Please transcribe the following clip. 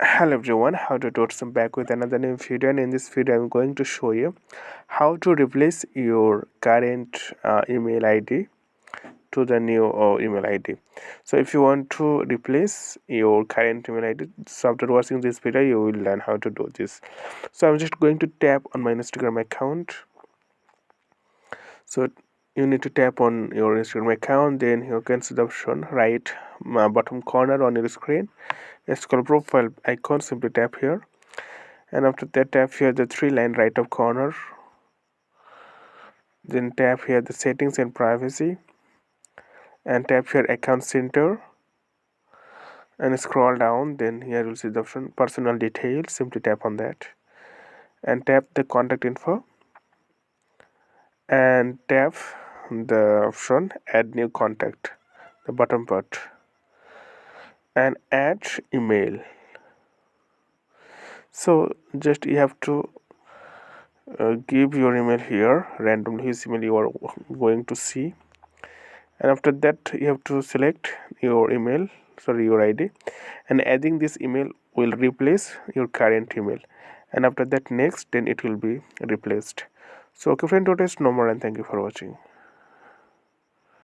Hello everyone, how to do some back with another new video, and in this video I'm going to show you how to replace your current email ID to the new email ID. So if you want to replace your current email ID, so after watching this video you will learn how to do this. So I'm just going to tap on my Instagram account. So you need to tap on your Instagram account, then you can see the option right bottom corner on your screen. It's called profile icon. Simply tap here, and after that tap here the three line right up corner, then tap here the settings and privacy, and tap here account center, and scroll down. Then here you'll see the option personal details. Simply tap on that, and tap the contact info, and tap the option add new contact, the bottom part, and add email. So just you have to give your email here randomly, whose email you are going to see, and after that you have to select your your ID, and adding this email will replace your current email, and after that next, then it will be replaced. So okay friend, today's no more, and thank you for watching.